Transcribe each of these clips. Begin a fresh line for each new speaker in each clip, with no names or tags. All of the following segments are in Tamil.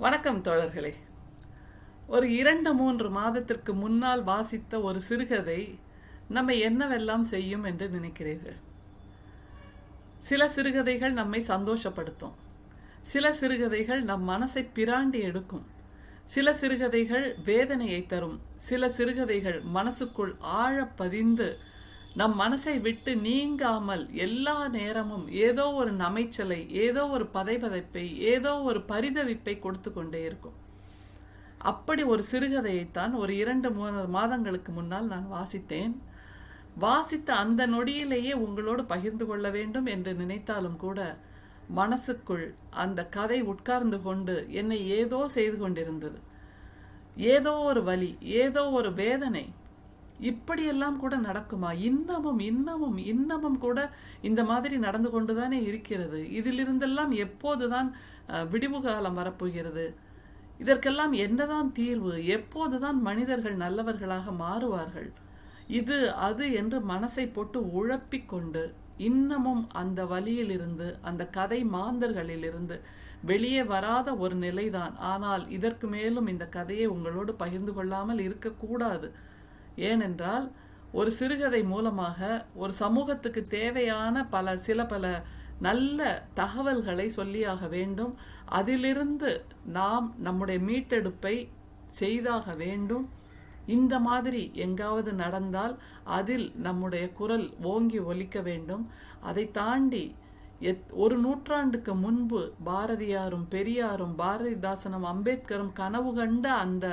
வணக்கம் தோழர்களே. ஒரு 2-3 மாதத்திற்கு முன்னால் வாசித்த ஒரு சிறுகதை நம்மை என்னவெல்லாம் செய்யும் என்று நினைக்கிறீர்கள்? சில சிறுகதைகள் நம்மை சந்தோஷப்படுத்தும், சில சிறுகதைகள் நம் மனசை பிராண்டி எடுக்கும், சில சிறுகதைகள் வேதனையை தரும், சில சிறுகதைகள் மனசுக்குள் ஆழ பதிந்து நம் மனசை விட்டு நீங்காமல் எல்லா நேரமும் ஏதோ ஒரு நமைச்சலை, ஏதோ ஒரு பதைபதைப்பை, ஏதோ ஒரு பரிதவிப்பை கொடுத்து கொண்டே இருக்கும். அப்படி ஒரு சிறுகதையைத்தான் ஒரு 2-3 மாதங்களுக்கு முன்னால் நான் வாசித்தேன். வாசித்த அந்த நொடியிலேயே உங்களோடு பகிர்ந்து கொள்ள வேண்டும் என்று நினைத்தாலும் கூட மனசுக்குள் அந்த கதை உட்கார்ந்து கொண்டு என்னை ஏதோ செய்து கொண்டிருந்தது. ஏதோ ஒரு வலி, ஏதோ ஒரு வேதனை. இப்படியெல்லாம் கூட நடக்குமா? இன்னமும் கூட இந்த மாதிரி நடந்து கொண்டுதானே இருக்கிறது. இதிலிருந்தெல்லாம் எப்போதுதான் விடிவு காலம் வரப்போகிறது? இதற்கெல்லாம் என்னதான் தீர்வு? எப்போதுதான் மனிதர்கள் நல்லவர்களாக மாறுவார்கள்? இது அது என்று மனசை போட்டு உழப்பிக்கொண்டு இன்னமும் அந்த வலியிலிருந்து, அந்த கதை மாந்தர்களிலிருந்து வெளியே வராத ஒரு நிலைதான். ஆனால் இதற்கு மேலும் இந்த கதையை உங்களோடு பகிர்ந்து கொள்ளாமல் இருக்கக்கூடாது. ஏனென்றால் ஒரு சிறுகதை மூலமாக ஒரு சமூகத்துக்கு தேவையான பல நல்ல தகவல்களை சொல்லியாக வேண்டும். அதிலிருந்து நாம் நம்முடைய மீட்டெடுப்பை செய்தாக வேண்டும். இந்த மாதிரி எங்காவது நடந்தால் அதில் நம்முடைய குரல் ஓங்கி ஒலிக்க வேண்டும். அதை தாண்டி ஒரு நூற்றாண்டுக்கு முன்பு பாரதியாரும் பெரியாரும் பாரதிதாசனும் அம்பேத்கரும் கனவு கண்ட அந்த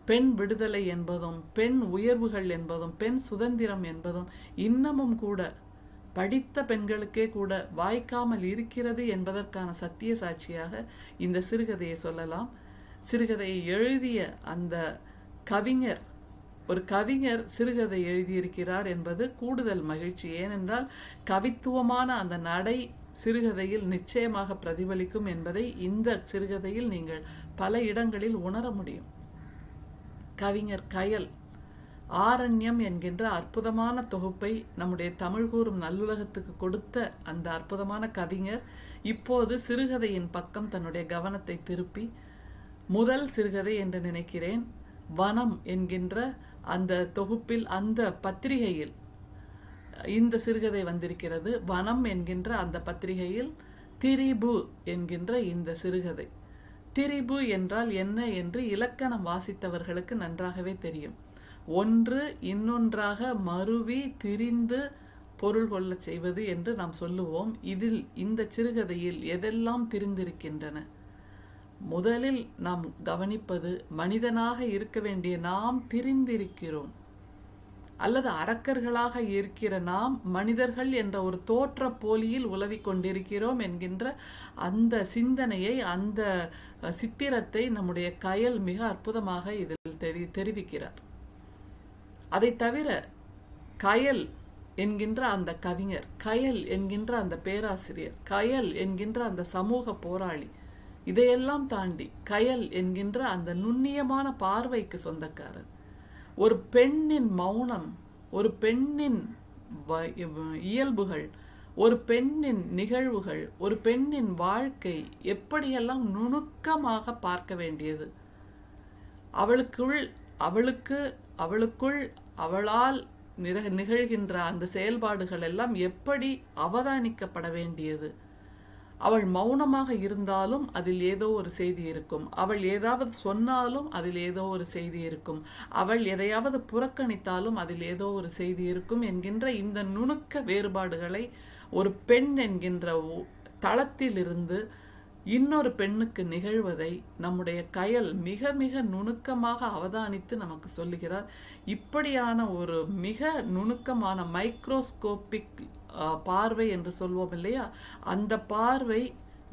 பெண் விடுதலை என்பதும், பெண் உயர்வுகள் என்பதும், பெண் சுதந்திரம் என்பதும் இன்னமும் கூட படித்த பெண்களுக்கே கூட வாய்க்காமல் இருக்கிறது என்பதற்கான சத்திய சாட்சியாக இந்த சிறுகதையை சொல்லலாம். சிறுகதையை எழுதிய அந்த கவிஞர், ஒரு கவிஞர் சிறுகதை எழுதியிருக்கிறார் என்பது கூடுதல் மகிழ்ச்சி. ஏனென்றால் கவித்துவமான அந்த நடை சிறுகதையில் நிச்சயமாக பிரதிபலிக்கும் என்பதை இந்த சிறுகதையில் நீங்கள் பல இடங்களில் உணர முடியும். கவிஞர் கயல் ஆரண்யம் என்கின்ற அற்புதமான தொகுப்பை நம்முடைய தமிழ் கூறும் நல்லுலகத்துக்கு கொடுத்த அந்த அற்புதமான கவிஞர் இப்போது சிறுகதையின் பக்கம் தன்னுடைய கவனத்தை திருப்பி முதல் சிறுகதை என்று நினைக்கிறேன், வனம் என்கின்ற அந்த தொகுப்பில், அந்த பத்திரிகையில் இந்த சிறுகதை வந்திருக்கிறது. வனம் என்கின்ற அந்த பத்திரிகையில் திரிபு என்கின்ற இந்த சிறுகதை. திரிபு என்றால் என்ன என்று இலக்கணம் வாசித்தவர்களுக்கு நன்றாகவே தெரியும். ஒன்று இன்னொன்றாக மருவி திரிந்து பொருள் கொள்ள செய்வது என்று நாம் சொல்லுவோம். இதில் இந்த சிறுகதையில் எதெல்லாம் திரிந்திருக்கின்றன? முதலில் நாம் கவனிப்பது, மனிதனாக இருக்க வேண்டிய நாம் திரிந்திருக்கிறோம், அல்லது அரக்கர்களாக இருக்கிற நாம் மனிதர்கள் என்ற ஒரு தோற்ற போலியில் உலவிக் கொண்டிருக்கிறோம் என்கின்ற அந்த சிந்தனையை, அந்த சித்திரத்தை நம்முடைய கயல் மிக அற்புதமாக இதில் தெரிவிக்கிறார். அதை தவிர கயல் என்கின்ற அந்த கவிஞர், கயல் என்கின்ற அந்த பேராசிரியர், கயல் என்கின்ற அந்த சமூக போராளி, இதையெல்லாம் தாண்டி கயல் என்கின்ற அந்த நுண்ணியமான பார்வைக்கு சொந்தக்காரர். ஒரு பெண்ணின் மௌனம், ஒரு பெண்ணின் இயல்புகள், ஒரு பெண்ணின் நிகழ்வுகள், ஒரு பெண்ணின் வாழ்க்கை எப்படியெல்லாம் நுணுக்கமாக பார்க்க வேண்டியது, அவளுக்குள் அவளால் நிகழ்கின்ற அந்த செயல்பாடுகள் எல்லாம் எப்படி அவதானிக்கப்பட வேண்டியது. அவள் மௌனமாக இருந்தாலும் அதில் ஏதோ ஒரு செய்தி இருக்கும், அவள் ஏதாவது சொன்னாலும் அதில் ஏதோ ஒரு செய்தி இருக்கும், அவள் எதையாவது புறக்கணித்தாலும் அதில் ஏதோ ஒரு செய்தி இருக்கும் என்கின்ற இந்த நுணுக்க வேறுபாடுகளை ஒரு பெண் என்கின்ற தளத்திலிருந்து இன்னொரு பெண்ணுக்கு நிகழ்வதை நம்முடைய கயல் மிக மிக நுணுக்கமாக அவதானித்து நமக்கு சொல்லுகிறார். இப்படியான ஒரு மிக நுணுக்கமான மைக்ரோஸ்கோபிக் பார்வை என்று சொல்வோம் இல்லையா, அந்த பார்வை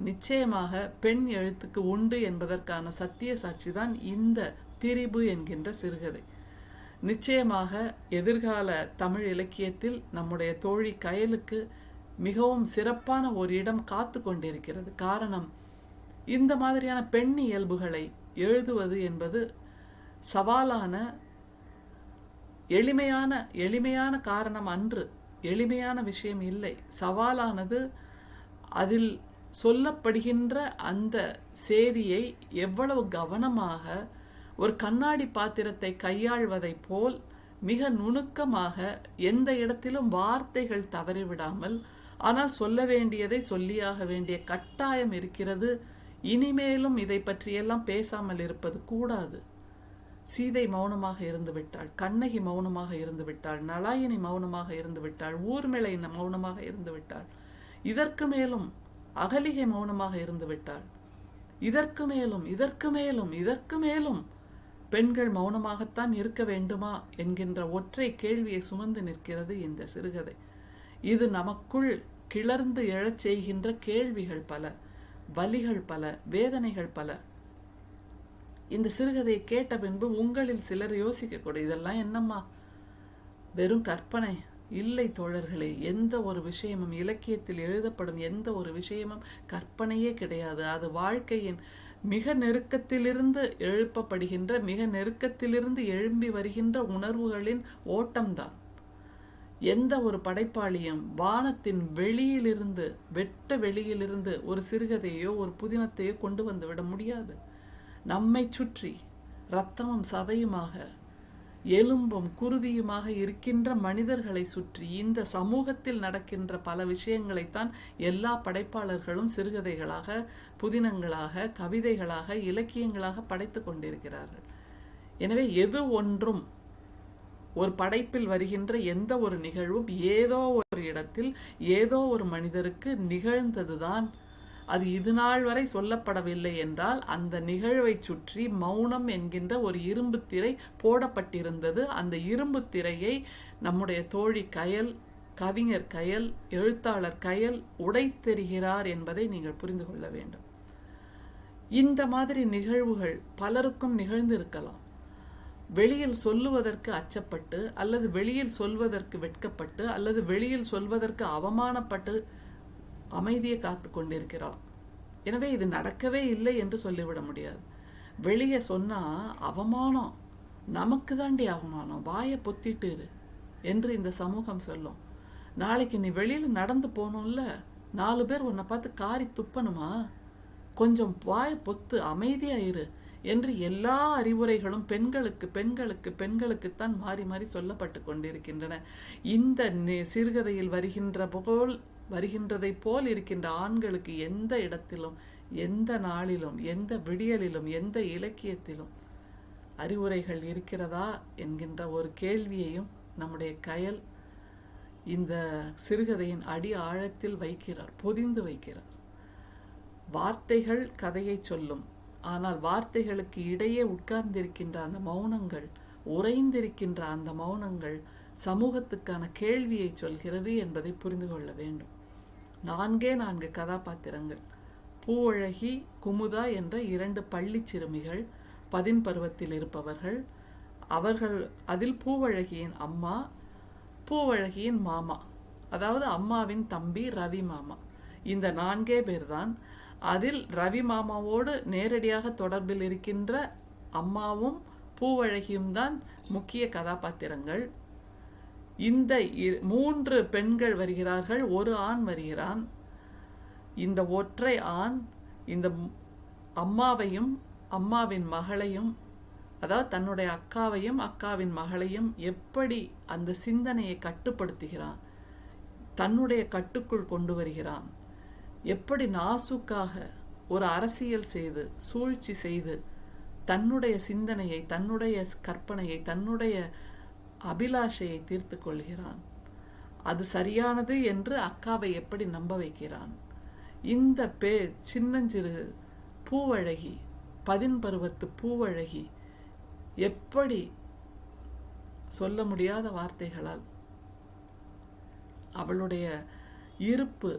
நிச்சயமாக பெண் எழுத்துக்கு உண்டு என்பதற்கான சத்திய சாட்சி தான் இந்த திரிபு என்கின்ற சிறுகதை. நிச்சயமாக எதிர்கால தமிழ் இலக்கியத்தில் நம்முடைய தோழி கயலுக்கு மிகவும் சிறப்பான ஒரு இடம் காத்து கொண்டிருக்கிறது. காரணம், இந்த மாதிரியான பெண் இயல்புகளை எழுதுவது என்பது சவாலான, எளிமையான காரணம் அன்று, எளிமையான விஷயம் இல்லை, சவாலானது. அதில் சொல்லப்படுகின்ற அந்த செய்தியை எவ்வளவு கவனமாக ஒரு கண்ணாடி பாத்திரத்தை கையாள்வதைப் போல் மிக நுணுக்கமாக, எந்த இடத்திலும் வார்த்தைகள் தவறிவிடாமல், ஆனால் சொல்ல வேண்டியதை சொல்லியாக வேண்டிய கட்டாயம் இருக்கிறது. இனிமேலும் இதை பற்றியெல்லாம் பேசாமல் இருப்பது கூடாது. சீதை மௌனமாக இருந்து விட்டாள், கண்ணகி மௌனமாக இருந்து விட்டாள், நளாயினி மௌனமாக இருந்து விட்டாள், ஊர்மிளை மௌனமாக இருந்து விட்டாள். இதற்கு மேலும் அகலிகை மௌனமாக இருந்து விட்டாள். இதற்கு மேலும் இதற்கு மேலும் இதற்கு மேலும் பெண்கள் மௌனமாகத்தான் இருக்க வேண்டுமா என்கின்ற ஒற்றை கேள்வியை சுமந்து நிற்கிறது இந்த சிறுகதை. இது நமக்குள் கிளர்ந்து எழச் செய்கின்ற கேள்விகள் பல, வலிகள் பல, வேதனைகள் பல. இந்த சிறுகதையை கேட்ட பின்பு உங்களில் சிலர் யோசிக்கக்கூடாது, இதெல்லாம் என்னம்மா வெறும் கற்பனை. இல்லை தோழர்களே, எந்த ஒரு விஷயமும், இலக்கியத்தில் எழுதப்படும் எந்த ஒரு விஷயமும் கற்பனையே கிடையாது. அது வாழ்க்கையின் மிக நெருக்கத்திலிருந்து எழுப்பப்படுகின்ற, மிக நெருக்கத்திலிருந்து எழும்பி வருகின்ற உணர்வுகளின் ஓட்டம்தான். எந்த ஒரு படைப்பாளியும் வானத்தின் வெளியிலிருந்து, வெட்ட வெளியிலிருந்து ஒரு சிறுகதையோ ஒரு புதினத்தையோ கொண்டு வந்து விட முடியாது. நம்மை சுற்றி இரத்தமும் சதையுமாக, எலும்பும் குருதியுமாக இருக்கின்ற மனிதர்களை சுற்றி இந்த சமூகத்தில் நடக்கின்ற பல விஷயங்களைத்தான் எல்லா படைப்பாளர்களும் சிறுகதைகளாக, புதினங்களாக, கவிதைகளாக, இலக்கியங்களாக படைத்து கொண்டிருக்கிறார்கள். எனவே எது ஒன்றும், ஒரு படைப்பில் வருகின்ற எந்த ஒரு நிகழ்வும் ஏதோ ஒரு இடத்தில் ஏதோ ஒரு மனிதருக்கு நிகழ்ந்ததுதான். அது இது நாள் வரை சொல்லப்படவில்லை என்றால் அந்த நிகழ்வை சுற்றி மௌனம் என்கின்ற ஒரு இரும்பு திரை போடப்பட்டிருந்தது. அந்த இரும்பு திரையை நம்முடைய தோழி கயல், கவிஞர் கயல், எழுத்தாளர் கயல் உடைத்தெறிகிறார் என்பதை நீங்கள் புரிந்து கொள்ள வேண்டும். இந்த மாதிரி நிகழ்வுகள் பலருக்கும் நிகழ்ந்திருக்கலாம். வெளியில் சொல்லுவதற்கு அச்சப்பட்டு, அல்லது வெளியில் சொல்வதற்கு வெட்கப்பட்டு, அல்லது வெளியில் சொல்வதற்கு அவமானப்பட்டு அமைதியை காத்து கொண்டிருக்கிறான். எனவே இது நடக்கவே இல்லை என்று சொல்லிவிட முடியாது. வெளியே சொன்னா அவமானம், நமக்கு தாண்டி அவமானம், வாயை பொத்திட்டு இரு என்று இந்த சமூகம் சொல்லும். நாளைக்கு நீ வெளியில் நடந்து போகணும்ல, 4 பேர் உன்னை பார்த்து காரி துப்பணுமா, கொஞ்சம் வாயை பொத்து அமைதியா இரு என்று எல்லா அறிவுரைகளும் பெண்களுக்கு பெண்களுக்கு பெண்களுக்குத்தான் மாறி மாறி சொல்லப்பட்டு கொண்டிருக்கின்றன. இந்த சிறுகதையில் வருகின்றதை போல் இருக்கின்ற ஆண்களுக்கு எந்த இடத்திலும், எந்த நாளிலும், எந்த விடியலிலும், எந்த இலக்கியத்திலும் அறிவுரைகள் இருக்கிறதா என்கின்ற ஒரு கேள்வியையும் நம்முடைய கயல் இந்த சிறுகதையின் அடி ஆழத்தில் வைக்கிறார், பொதிந்து வைக்கிறார். வார்த்தைகள் கதையை சொல்லும், ஆனால் வார்த்தைகளுக்கு இடையே உட்கார்ந்திருக்கின்ற அந்த மௌனங்கள், உறைந்திருக்கின்ற அந்த மௌனங்கள் சமூகத்துக்கான கேள்வியை சொல்கிறது என்பதை புரிந்து கொள்ள வேண்டும். 4 கதாபாத்திரங்கள், பூவழகி, குமுதா என்ற 2 பள்ளி சிறுமிகள், 10 பருவத்தில் இருப்பவர்கள். அவர்கள், அதில் பூவழகியின் அம்மா, பூவழகியின் மாமா, அதாவது அம்மாவின் தம்பி ரவி மாமா. இந்த 4 பேர்தான். அதில் ரவி மாமாவோடு நேரடியாக தொடர்பில் இருக்கின்ற அம்மாவும் பூவழகியும் தான் முக்கிய கதாபாத்திரங்கள். இந்த 3 பெண்கள் வருகிறார்கள், ஒரு ஆண் வருகிறான். இந்த ஒற்றை ஆண் இந்த அம்மாவையும் அம்மாவின் மகளையும், அதாவது தன்னுடைய அக்காவையும் அக்காவின் மகளையும் எப்படி அந்த சிந்தனையை கட்டுப்படுத்துகிறான், தன்னுடைய கட்டுக்குள் கொண்டு வருகிறான், எப்படி நாசுக்காக ஒரு அரசியல் செய்து சூழ்ச்சி செய்து தன்னுடைய சிந்தனையை, தன்னுடைய கற்பனையை, தன்னுடைய அபிலாஷையை தீர்த்து கொள்கிறான். அது சரியானது என்று அக்காவை எப்படி நம்ப வைக்கிறான். இந்த சின்னஞ்சிறு பூவழகி, 10 பருவத்து பூவழகி எப்படி சொல்ல முடியாத வார்த்தைகளால் அவளுடைய இருப்பு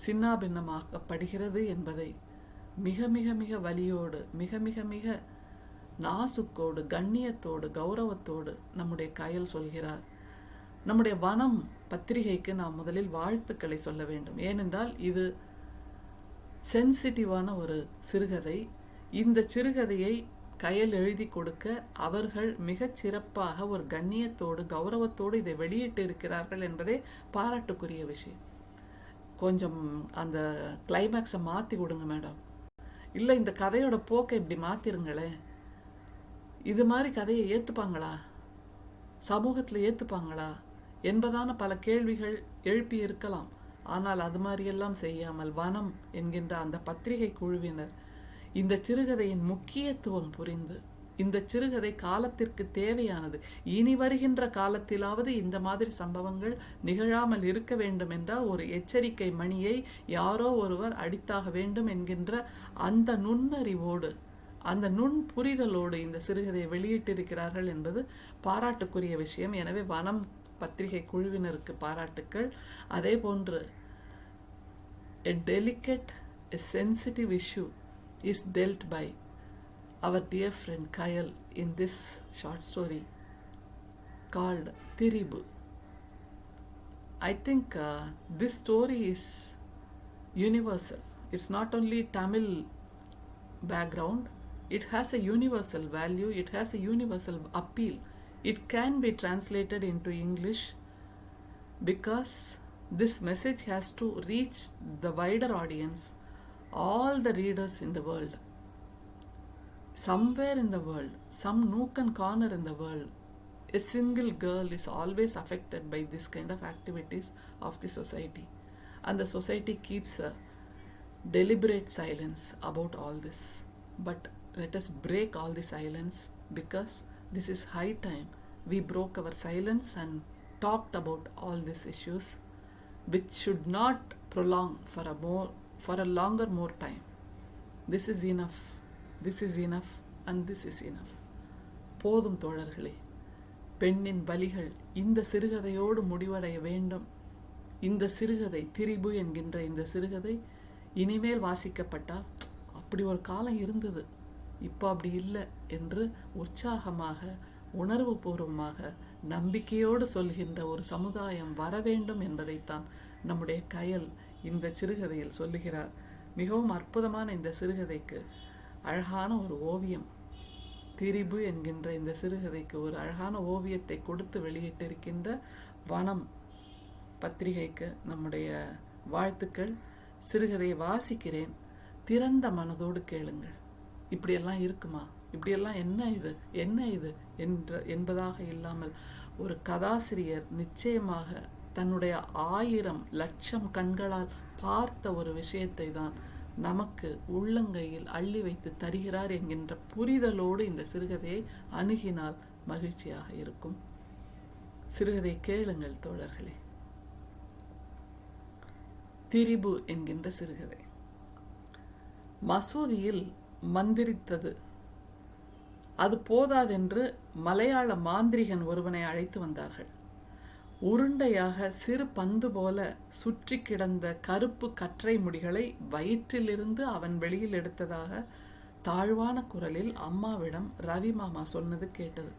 சின்னாபின்னமாக்கப்படுகிறது என்பதை மிக மிக மிக வலியோடு, மிக மிக மிக நாசுக்கோடு, கண்ணியத்தோடு, கௌரவத்தோடு நம்முடைய கயல் சொல்கிறார். நம்முடைய வனம் பத்திரிகைக்கு நாம் முதலில் வாழ்த்துக்களை சொல்ல வேண்டும். ஏனென்றால் இது சென்சிட்டிவான ஒரு சிறுகதை. இந்த சிறுகதையை கயல் எழுதி கொடுக்க அவர்கள் மிகச் சிறப்பாக ஒரு கண்ணியத்தோடு, கௌரவத்தோடு இதை வெளியிட்டு இருக்கிறார்கள் என்பதே பாராட்டுக்குரிய விஷயம். கொஞ்சம் அந்த கிளைமேக்ஸை மாற்றி கொடுங்க மேடம், இல்லை இந்த கதையோட போக்கை இப்படி மாற்றிருங்களேன். இது மாதிரி கதையை ஏற்றுப்பாங்களா, சமூகத்தில் ஏற்றுப்பாங்களா என்பதான பல கேள்விகள் எழுப்பி இருக்கலாம். ஆனால் அது மாதிரியெல்லாம் செய்யாமல் வனம் என்கின்ற அந்த பத்திரிகை குழுவினர் இந்த சிறுகதையின் முக்கியத்துவம் புரிந்து, இந்த சிறுகதை காலத்திற்கு தேவையானது, இனி வருகின்ற காலத்திலாவது இந்த மாதிரி சம்பவங்கள் நிகழாமல் இருக்க வேண்டும் என்றால் ஒரு எச்சரிக்கை மணியை யாரோ ஒருவர் அடித்தாக வேண்டும் என்கின்ற அந்த நுண்ணறிவோடு, அந்த நுண் புரிதலோடு இந்த சிறுகதையை வெளியிட்டிருக்கிறார்கள் என்பது பாராட்டுக்குரிய விஷயம். எனவே வனம் பத்திரிகை குழுவினருக்கு பாராட்டுக்கள். அதே போன்று a delicate, a sensitive issue is dealt by our dear friend Kayal in this short story called Tiribu. I think this story is universal. It's not only Tamil background, it has a universal value, it has a universal appeal. It can be translated into English because this message has to reach the wider audience, all the readers in the world. Somewhere in the world, some nook and corner in the world, a single girl is always affected by this kind of activities of the society. And the society keeps a deliberate silence about all this. But let us break all the silence, because this is high time we broke our silence and talked about all these issues, which should not prolong for a longer more time. This is enough. This is enough and this is enough. போதும் தோழர்களே, பெண்ணின் வலிகள் இந்த சிறுகதையோடு முடிவடைய வேண்டும். இந்த சிறுகதை, திரிபு என்கின்ற இந்த சிறுகதை இனிமேல் வாசிக்கப்பட்டால் அப்படி ஒரு காலம் இருந்தது, இப்போ அப்படி இல்லை என்று உற்சாகமாக, உணர்வு பூர்வமாக, நம்பிக்கையோடு சொல்கின்ற ஒரு சமுதாயம் வர வேண்டும் என்பதைத்தான் நம்முடைய கயல் இந்த சிறுகதையில் சொல்லுகிறார். மிகவும் அற்புதமான இந்த சிறுகதைக்கு அழகான ஒரு ஓவியம், திரிபு என்கின்ற இந்த சிறுகதைக்கு ஒரு அழகான ஓவியத்தை கொடுத்து வெளியிட்டிருக்கின்ற வனம் பத்திரிகைக்கு நம்முடைய வாழ்த்துக்கள். சிறுகதையை வாசிக்கிறேன், திறந்த மனதோடு கேளுங்கள். இப்படியெல்லாம் இருக்குமா, இப்படியெல்லாம் என்ன இது என்பதாக இல்லாமல் ஒரு கதாசிரியர் நிச்சயமாக தன்னுடைய 1000 லட்சம் கண்களால் பார்த்த ஒரு விஷயத்தை தான் நமக்கு உள்ளங்கையில் அள்ளி வைத்து தருகிறார் என்கின்ற புரிதலோடு இந்த சிறுகதையை அணுகினால் மகிழ்ச்சியாக இருக்கும். சிறுகதை கேளுங்கள் தோழர்களே. திரிபு என்கின்ற சிறுகதை. மசூதியில் மந்திரித்தது அது போதாதென்று மலையாள மாந்திரிகன் ஒருவனை அழைத்து வந்தார்கள். உருண்டையாக சிறு பந்து போல சுற்றி கிடந்த கருப்பு கற்றை முடிகளை வயிற்றிலிருந்து அவன் வெளியில் எடுத்ததாக தாழ்வான குரலில் அம்மாவிடம் ரவி மாமா சொன்னது கேட்டது.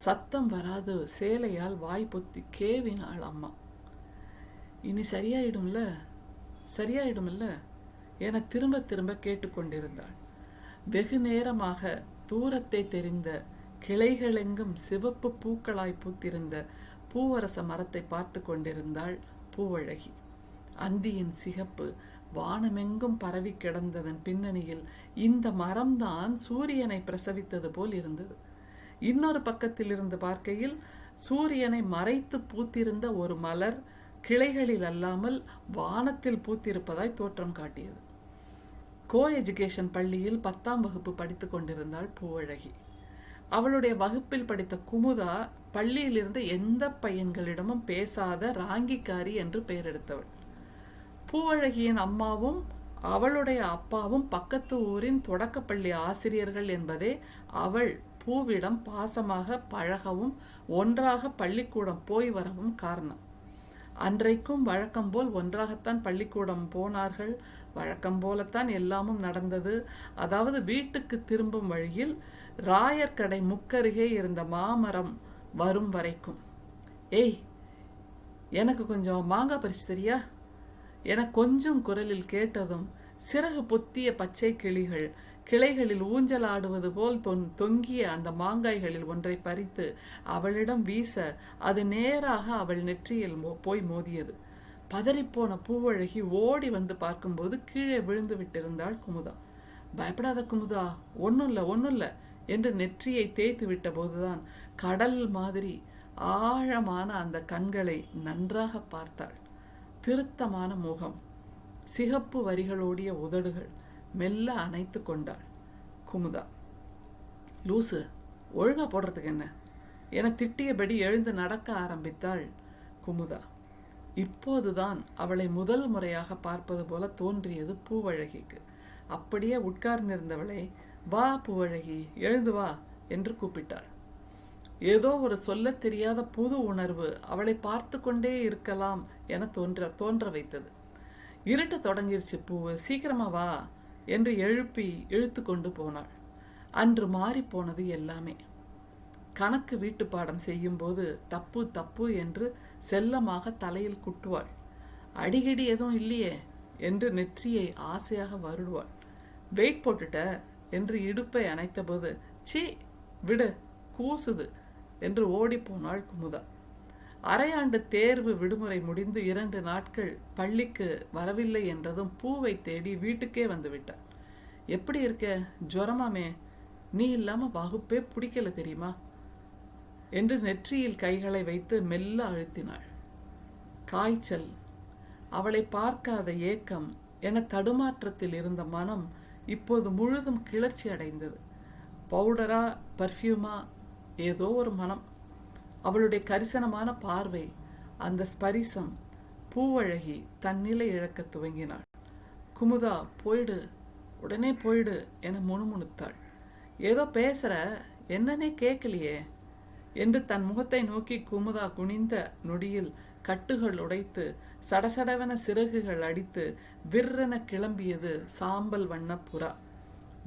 சத்தம் வராது சேலையால் வாய் பொத்தி கேவினாள் அம்மா. இனி சரியாயிடும்ல என திரும்ப திரும்ப கேட்டுக்கொண்டிருந்தாள். வெகு நேரமாக தூரத்தை தெரிந்த கிளைகளெங்கும் சிவப்பு பூக்களாய் பூத்திருந்த பூவரச மரத்தை பார்த்து கொண்டிருந்தாள் பூவழகி. அந்தியின் சிகப்பு வானமெங்கும் பரவி கிடந்ததன் பின்னணியில் இந்த மரம்தான் சூரியனை பிரசவித்தது போல் இருந்தது. இன்னொரு பக்கத்தில் இருந்து பார்க்கையில் சூரியனை மறைத்து பூத்திருந்த ஒரு மலர் கிளைகளில் அல்லாமல் வானத்தில் பூத்திருப்பதாய் தோற்றம் காட்டியது. கோ எஜுகேஷன் பள்ளியில் 10ஆம் வகுப்பு படித்து கொண்டிருந்தாள் பூவழகி. அவளுடைய வகுப்பில் படித்த குமுதா பள்ளியிலிருந்து எந்த பையன்களிடமும் பேசாத ராங்கிக்காரி என்று பெயர் எடுத்தவள். பூவழகியின் அம்மாவும் அவளுடைய அப்பாவும் பக்கத்து ஊரின் தொடக்கப்பள்ளி ஆசிரியர்கள் என்பதே அவள் பூவிடம் பாசமாக பழகவும் ஒன்றாக பள்ளிக்கூடம் போய் வரவும் காரணம். அன்றைக்கும் வழக்கம் போல் ஒன்றாகத்தான் பள்ளிக்கூடம் போனார்கள். வழக்கம் போலத்தான் எல்லாமும் நடந்தது. அதாவது வீட்டுக்கு திரும்பும் வழியில் ராயர்கடை முக்கருகே இருந்த மாமரம் வரும் வரைக்கும். ஏய், எனக்கு கொஞ்சம் மாங்காய் பறிச்சு தரியா என கொஞ்சம் குரலில் கேட்டதும் சிறகு பொத்திய பச்சை கிளிகள் கிளைகளில் ஊஞ்சலாடுவது போல் தொங்கிய அந்த மாங்காய்களில் ஒன்றை பறித்து அவளிடம் வீச அது நேராக அவள் நெற்றியில் போய் மோதியது. பதறிப்போன பூவழகி ஓடி வந்து பார்க்கும்போது கீழே விழுந்து விட்டிருந்தாள் குமுதா. பயப்படாத குமுதா, ஒன்றும் இல்லை என்று நெற்றியை தேய்த்து விட்ட போதுதான் கடல் மாதிரி ஆழமான அந்த கண்களை நன்றாக பார்த்தாள். திருத்தமான முகம், சிகப்பு வரிகளோடிய உதடுகள், மெல்ல அணைத்து கொண்டாள். குமுதா, லூசு, ஒழுங்கா போடுறதுக்கு என்ன என திட்டியபடி எழுந்து நடக்க ஆரம்பித்தாள் குமுதா. இப்போதுதான் அவளை முதல் முறையாக பார்ப்பது போல தோன்றியது பூவழகிக்கு. அப்படியே உட்கார்ந்திருந்தவளை, வா பூவழகி, எழுந்து வா என்று கூப்பிட்டாள். ஏதோ ஒரு சொல்ல தெரியாத புது உணர்வு அவளை பார்த்து கொண்டே இருக்கலாம் என தோன்ற வைத்தது. இருட்ட தொடங்கிருச்சு பூவு, சீக்கிரமா வா என்று எழுப்பி இழுத்து கொண்டு போனாள். அன்று மாறி போனது எல்லாமே. கணக்கு வீட்டு பாடம் செய்யும் போது தப்பு தப்பு என்று செல்லமாக தலையில் குட்டுவாள். அடிக்கடி எதுவும் இல்லையே என்று நெற்றியை ஆசையாக வருடுவாள். வெயிட் போட்டுட்ட என்று இடுப்பை அணைத்த போது, சீ விடு, கூசுது என்று ஓடி போனாள் குமுதா. அரையாண்டு தேர்வு விடுமுறை முடிந்து 2 நாட்கள் பள்ளிக்கு வரவில்லை என்றதும் பூவை தேடி வீட்டுக்கே வந்து விட்டாள். எப்படி இருக்க, ஜுரமாமே, நீ இல்லாம வகுப்பே பிடிக்கல தெரியுமா என்று நெற்றியில் கைகளை வைத்து மெல்ல அழுத்தினாள். காய்ச்சல், அவளை பார்க்காத ஏக்கம் என தடுமாற்றத்தில் இருந்த மனம் இப்போது முழுதும் கிளர்ச்சி அடைந்தது. பவுடரா பர்ஃப்யூமா, ஏதோ ஒரு மனம். அவளுடைய கரிசனமான பார்வை, அந்த ஸ்பரிசம். பூவழகி தன்னிலை இழக்க துவங்கினாள். குமுதா, போயிடு, உடனே போயிடு என முணுமுணுத்தாள். ஏதோ பேசுற, என்னன்னே கேட்கலையே என்று தன் முகத்தை நோக்கி குமுதா குனிந்த நொடியில் கட்டுகள் உடைத்து சடசடவென சிறகுகள் அடித்து விற்றென கிளம்பியது சாம்பல் வண்ண புறா.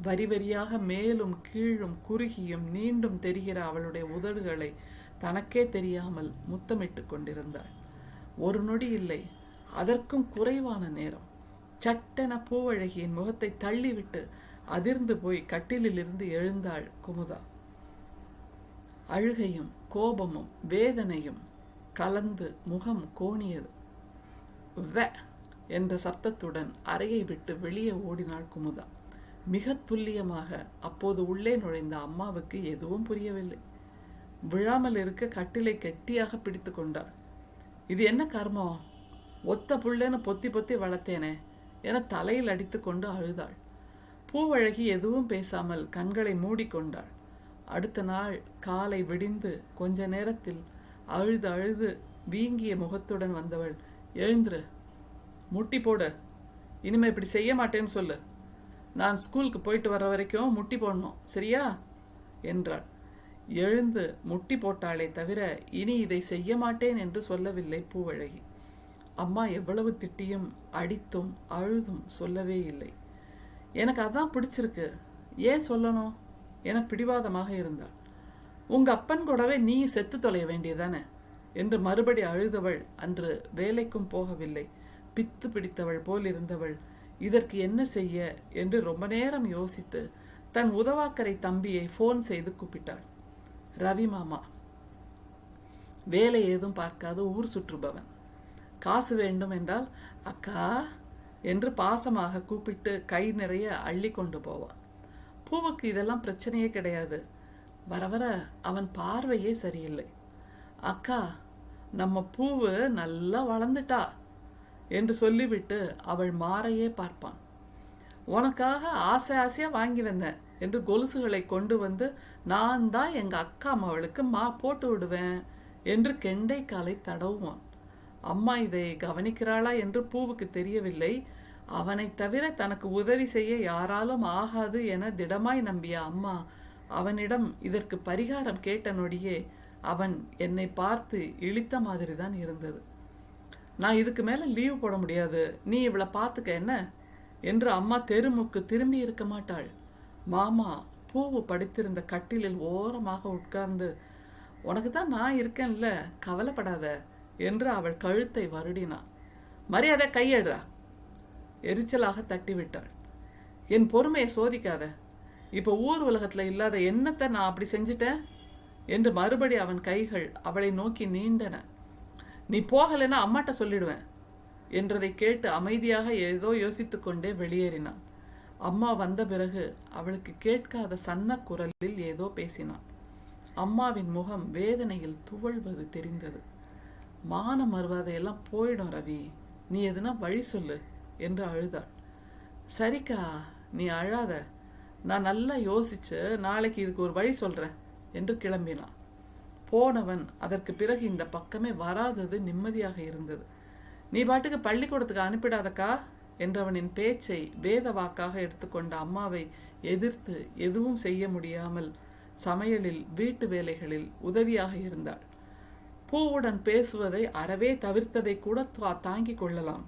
வரி வரியாக மேலும் கீழும் குறுகியும் நீண்டும் தெரிகிற அவளுடைய உதடுகளை தனக்கே தெரியாமல் முத்தமிட்டு கொண்டிருந்தாள். ஒரு நொடி இல்லை, அதற்கும் குறைவான நேரம். சட்டென பூவழகியின் முகத்தை தள்ளிவிட்டு அதிர்ந்து போய் கட்டிலிலிருந்து எழுந்தாள் குமுதா. அழுகையும் கோபமும் வேதனையும் கலந்து முகம் கோணியது. வெ என்ற சத்தத்துடன் அறையை விட்டு வெளியே ஓடினாள் குமுதா. மிக துல்லியமாக. அப்போது உள்ளே நுழைந்த அம்மாவுக்கு எதுவும் புரியவில்லை. விழாமல் இருக்க கட்டிலை கெட்டியாக பிடித்து கொண்டாள். இது என்ன கர்மம், ஒத்த புள்ளேன்னு பொத்தி பொத்தி வளர்த்தேனே என தலையில் அடித்து கொண்டு அழுதாள். பூவழகி எதுவும் பேசாமல் கண்களை மூடிக்கொண்டாள். அடுத்த நாள் காலை விடிந்து கொஞ்ச நேரத்தில் அழுது அழுது வீங்கிய முகத்துடன் வந்தவள், எழுந்துரு, முட்டி போடு, இனிமே இப்படி செய்ய மாட்டேன்னு சொல்லு, நான் ஸ்கூலுக்கு போயிட்டு வர்ற வரைக்கும் முட்டி போடணும், சரியா என்றாள். எழுந்து முட்டி போட்டாளே தவிர இனி இதை செய்ய மாட்டேன் என்று சொல்லவில்லை பூவழகி. அம்மா எவ்வளவு திட்டியும் அடித்தும் அழுதும் சொல்லவே இல்லை. எனக்கு அதான் பிடிச்சிருக்கு, ஏன் சொல்லணும் என பிடிவாதமாக இருந்தாள். உங்க அப்பன் கூடவே நீ செத்து தொலைய வேண்டியதானே என்று மறுபடி அழுதவள் அன்று வேலைக்கும் போகவில்லை. பித்து பிடித்தவள் போல் இருந்தவள் இதற்கு என்ன செய்ய என்று ரொம்ப நேரம் யோசித்து தன் உதவாக்கரை தம்பியை ஃபோன் செய்து கூப்பிட்டாள். ரவி மாமா, வேலை ஏதும் பார்க்காத ஊர் சுற்றுபவன். காசு வேண்டும் என்றால் அக்கா என்று பாசமாக கூப்பிட்டு கை நிறைய அள்ளி கொண்டு போவான். பூவுக்கு இதெல்லாம் பிரச்சனையே கிடையாது. வர வர அவன் பார்வையே சரியில்லை. அக்கா, நம்ம பூவு நல்லா வளர்ந்துட்டா என்று சொல்லிவிட்டு அவள் மாறையே பார்ப்பான். உனக்காக ஆசை ஆசையா வாங்கி வந்தேன் என்று கொலுசுகளை கொண்டு வந்து நான் தான் எங்க அக்கா மவளுக்கு போட்டு விடுவேன் என்று கெண்டை காலை தடவுவான். அம்மா இதை கவனிக்கிறாளா என்று பூவுக்கு தெரியவில்லை. அவனை தவிர தனக்கு உதவி செய்ய யாராலும் ஆகாது என திடமாய் நம்பிய அம்மா அவனிடம் இதற்கு பரிகாரம் கேட்ட நொடியே அவன் என்னை பார்த்து இழித்த மாதிரி தான் இருந்தது. நான் இதுக்கு மேலே லீவ் போட முடியாது, நீ இவளை பார்த்துக்க என்ன என்று அம்மா தெருமுக்கு திரும்பி இருக்க மாட்டாள். மாமா பூவு படுத்திருந்த கட்டிலில் ஓரமாக உட்கார்ந்து, உனக்கு தான் நான் இருக்கேன்ல, கவலைப்படாத என்று அவள் கழுத்தை வருடினான். மரியாதை கையெடுறா, எரிச்சலாக தட்டிவிட்டாள். என் பொறுமையை சோதிக்காத, இப்போ ஊர் உலகத்தில் இல்லாத என்னத்தை நான் அப்படி செஞ்சிட்டேன் என்று மறுபடி அவன் கைகள் அவளை நோக்கி நீண்டன. நீ போகலைன்னா அம்மாட்ட சொல்லிடுவேன் என்றதை கேட்டு அமைதியாக ஏதோ யோசித்துக்கொண்டே வெளியேறினான். அம்மா வந்த பிறகு அவளுக்கு கேட்காத சன்ன குரலில் ஏதோ பேசினான். அம்மாவின் முகம் வேதனையில் துவள்வது தெரிந்தது. மான மறுவாதையெல்லாம் போயிடும் ரவி, நீ எதுனா வழி சொல்லு என்று அழுதாள். சரிக்கா, நீ அழாத, நான் நல்லா யோசிச்சு நாளைக்கு இதுக்கு ஒரு வழி சொல்றேன் என்று கிளம்பினான். போனவன் அதற்கு பிறகு இந்த பக்கமே வராதது நிம்மதியாக இருந்தது. நீ பாட்டுக்கு பள்ளிக்கூடத்துக்கு அனுப்பிடாதக்கா என்றவனின் பேச்சை வேத வாக்காக எடுத்துக்கொண்ட அம்மாவை எதிர்த்து எதுவும் செய்ய முடியாமல் சமையலில் வீட்டு வேலைகளில் உதவியாக இருந்தாள். பூவுடன் பேசுவதை அறவே தவிர்த்ததை கூட தாங்கிக் கொள்ளலாம்.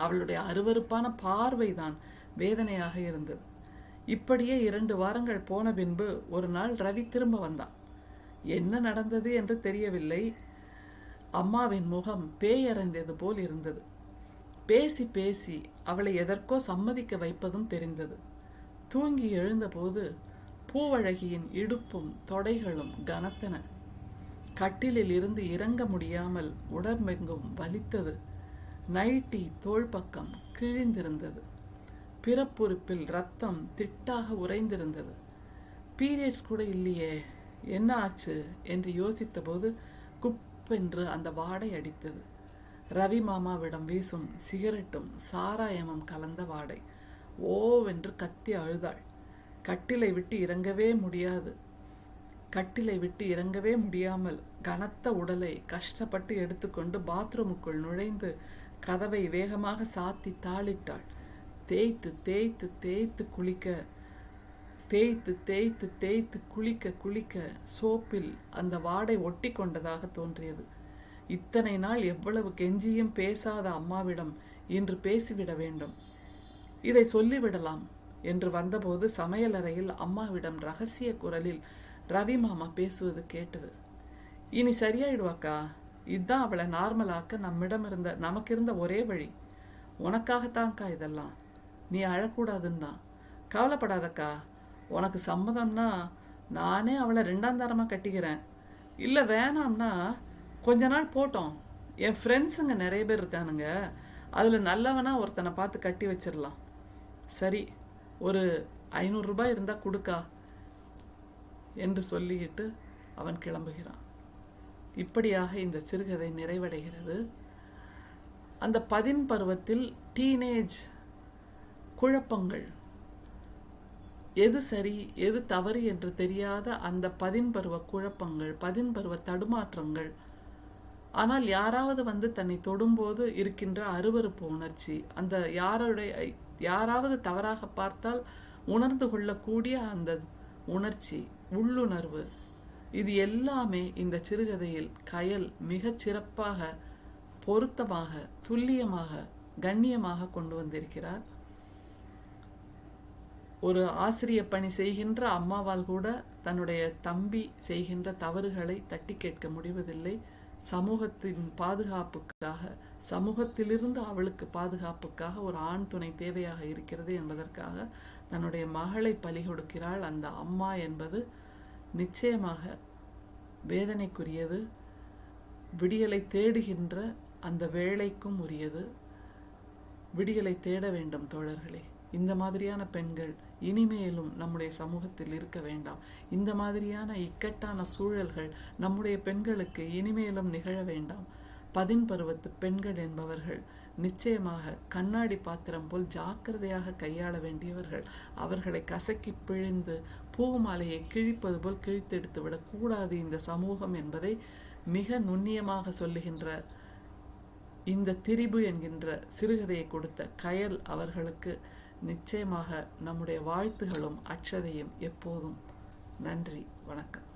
அவளுடைய அருவருப்பான பார்வைதான் வேதனையாக இருந்தது. இப்படியே 2 வாரங்கள் போன பின்பு ஒரு நாள் ரவி திரும்ப வந்தான். என்ன நடந்தது என்று தெரியவில்லை. அம்மாவின் முகம் பேயறைந்தது போல் இருந்தது. பேசி பேசி அவளை எதற்கோ சம்மதிக்க வைப்பதும் தெரிந்தது. தூங்கி எழுந்தபோது பூவழகியின் இடுப்பும் தொடைகளும் கனத்தன. கட்டிலில் இருந்து இறங்க முடியாமல் உடம்பெங்கும் வலித்தது. நைட்டி தோள் பக்கம் கிழிந்திருந்தது. பிறப்புறுப்பில் ரத்தம் திட்டாக உறைந்திருந்தது. பீரியட்ஸ் கூட இல்லையே, என்ன ஆச்சு என்று யோசித்த போது குப்பென்று அந்த வாடை அடித்தது. ரவி மாமாவிடம் வீசும் சிகரெட்டும் சாராயமும் கலந்த வாடை. ஓவென்று கத்தி அழுதாள். கட்டிலை விட்டு இறங்கவே முடியாமல் கனத்த உடலை கஷ்டப்பட்டு எடுத்துக்கொண்டு பாத்ரூமுக்குள் நுழைந்து கதவை வேகமாக சாத்தி தாளிட்டாள். தேய்த்து தேய்த்து தேய்த்து குளிக்க சோப்பில் அந்த வாடை ஒட்டி கொண்டதாக தோன்றியது. இத்தனை நாள் எவ்வளவு கெஞ்சியும் பேசாத அம்மாவிடம் இன்று பேசிவிட வேண்டும், இதை சொல்லிவிடலாம் என்று வந்தபோது சமையலறையில் அம்மாவிடம் ரகசிய குரலில் ரவி மாமா பேசுவது கேட்டது. இனி சரியாயிடுவாக்கா, இதுதான் அவளை நார்மலாக்க நமக்கு இருந்த ஒரே வழி. உனக்காகத்தான்க்கா இதெல்லாம், நீ அழக்கூடாதுன்னு தான். கவலைப்படாதக்கா, உனக்கு சம்மதம்னா நானே அவளை 2ஆம் தரமாக கட்டிக்கிறேன். இல்லை வேணாம்னா கொஞ்ச நாள் போட்டோம், என் ஃப்ரெண்ட்ஸுங்க நிறைய பேர் இருக்கானுங்க, அதில் நல்லவனா ஒருத்தனை பார்த்து கட்டி வச்சிடலாம். சரி, ஒரு 500 ரூபாய் இருந்தால் கொடுக்கா என்று சொல்லிட்டு அவன் கிளம்புகிறான். இப்படியாக இந்த சிறுகதை நிறைவடைகிறது. அந்த 10 பருவத்தில் டீனேஜ் குழப்பங்கள், எது சரி எது தவறு என்று தெரியாத அந்த 10 பருவ குழப்பங்கள், 10 பருவ தடுமாற்றங்கள், ஆனால் யாராவது வந்து தன்னை தொடும்போது இருக்கின்ற அருவருப்பு உணர்ச்சி, அந்த யாராவது தவறாக பார்த்தால் உணர்ந்து கொள்ளக்கூடிய அந்த உணர்ச்சி, உள்ளுணர்வு, இது எல்லாமே இந்த சிறுகதையில் கயல் மிகச் சிறப்பாக, பொருத்தமாக, துல்லியமாக, கண்ணியமாக கொண்டு வந்திருக்கிறார். ஒரு ஆசிரிய பணி செய்கின்ற அம்மாவால் கூட தன்னுடைய தம்பி செய்கின்ற தவறுகளை தட்டி கேட்க முடிவதில்லை. சமூகத்தின் பாதுகாப்புக்காக, சமூகத்திலிருந்து அவளுக்கு பாதுகாப்புக்காக ஒரு ஆண் துணை தேவையாக இருக்கிறது என்பதற்காக தன்னுடைய மகளை பலி கொடுக்கிறாள். அந்த அம்மா என்பது நிச்சயமாக வேதனைக்குரியது. விடியலை தேடுகின்ற அந்த வேளைக்கும் உரியது. விடியலை தேட வேண்டும் தோழர்களே. இந்த மாதிரியான பெண்கள் இனிமேலும் நம்முடைய சமூகத்தில் இருக்க வேண்டாம். இந்த மாதிரியான இக்கட்டான சூழல்கள் நம்முடைய பெண்களுக்கு இனிமேலும் நிகழ வேண்டாம். 10 பருவத்து பெண்கள் என்பவர்கள் நிச்சயமாக கண்ணாடி பாத்திரம் போல் ஜாக்கிரதையாக கையாள வேண்டியவர்கள். அவர்களை கசக்கி பிழிந்து பூமாலையை கிழிப்பது போல் கிழித்தெடுத்து விடக்கூடாது இந்த சமூகம் என்பதை மிக நுண்ணியமாக சொல்லுகின்ற இந்த திரிபு என்கின்ற சிறுகதையை கொடுத்த கயல் அவர்களுக்கு நிச்சயமாக நம்முடைய வாழ்த்துகளும் அட்சதையும் எப்போதும். நன்றி, வணக்கம்.